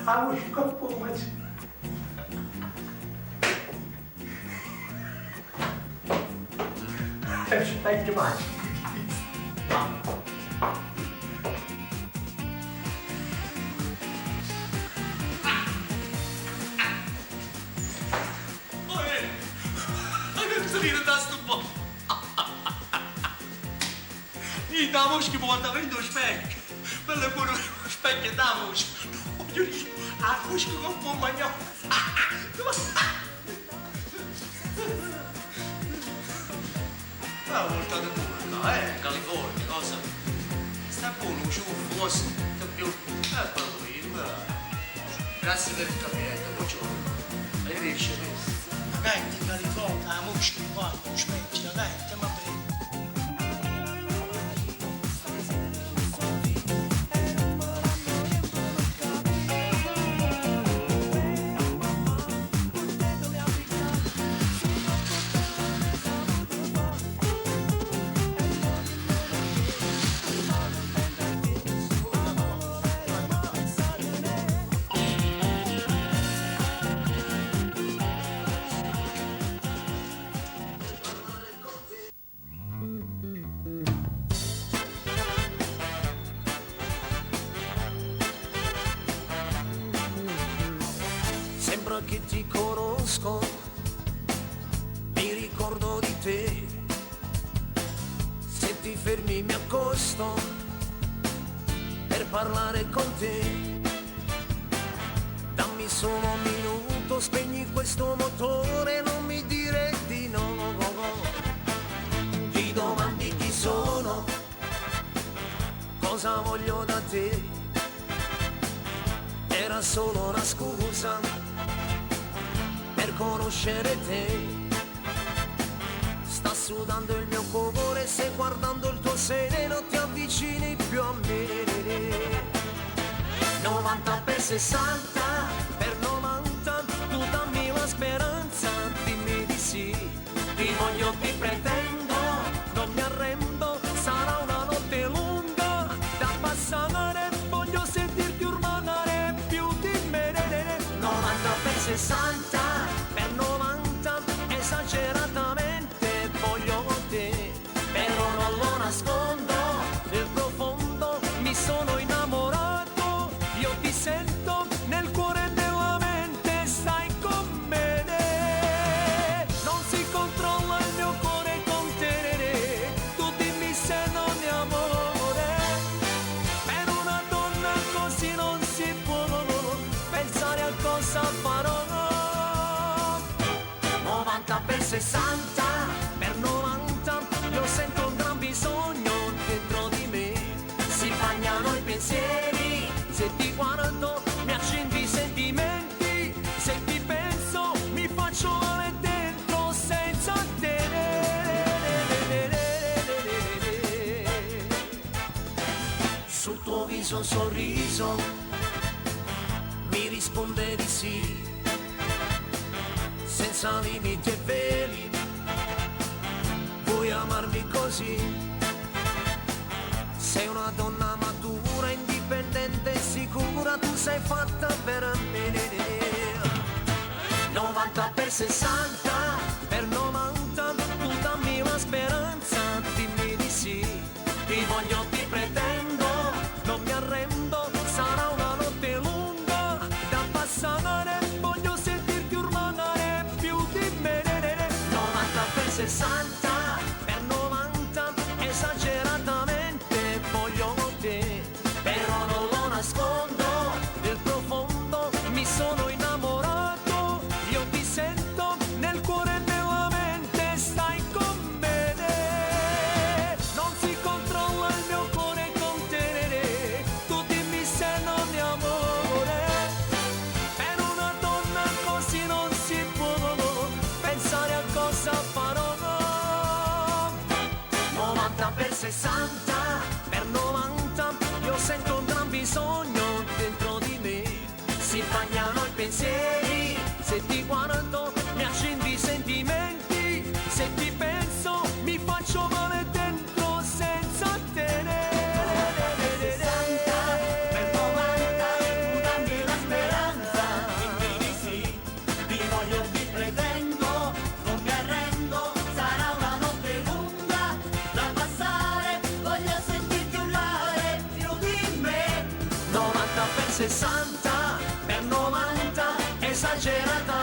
하고 싶고 뭐지? Dai che mai? Sărire de asta, bă! Ni damuș ki borda veni do spec. Pele puro spec che damuș. Io acuș ki con po magna. La volta de burda, California, cosa? Sta buono, ci vuole forse, te più. Per lui, grazie per il capito, buongiorno. Arrivederci, Dai, ti California, la musica, guarda, smettila, dai, stiamo a prendere. Sembra che ti conosco, mi ricordo di te. Se ti fermi mi accosto per parlare con te. Dammi solo un minuto, spegni questo motore, non mi dire di no. Ti domandi chi sono, cosa voglio da te. Era solo una scusa per conoscere te. Sta sudando il mio cuore, se guardando il tuo seno non ti avvicini più a me. 90 per 60 per 90, tu dammi la speranza, dimmi di sì. Ti voglio, ti pretendo, non mi arrendo, sarà una notte lunga da passare, voglio sentirti urlare più di me. 90 per 60 per 90, esageratamente voglio te, però non lo nascondo, nel profondo mi sono innamorato, io ti sento nel cuore della mente, stai con me. Non si controlla il mio cuore con te, tu dimmi se non è amore, per una donna così non si può pensare a cosa farò. 90 per 60 per 90, io sento un gran bisogno dentro di me, si bagnano i pensieri, se ti guardo mi accendi i sentimenti, se ti penso mi faccio male dentro senza te. Sul tuo viso un sorriso mi risponde di sì, senza limiti e veli, vuoi amarmi così? Sei una donna matura, indipendente e sicura, tu sei fatta per me. 90 per 60 per 90, tu dammi la speranza, dimmi di sì. Ti voglio, ti pretendo, non mi arrendo, sarà una notte lunga da passare, voglio sentirti urlare più di me. 90 per 60 per 90, esageratamente voglio te, però non lo nascondo, nel profondo mi sono innamorato, io ti sento nel cuore della mente, stai con me. Non si controlla il mio cuore con te, tu dimmi se non è amore, per una donna così non si può pensare a cosa farò. 90 per 60 per 90, io sento un gran bisogno dentro di me, si bagnano i pensieri, se ti guardo mi accendi i sentimenti, se ti penso mi faccio male dentro senza te. 60 per 90, 60 per 90 esagerata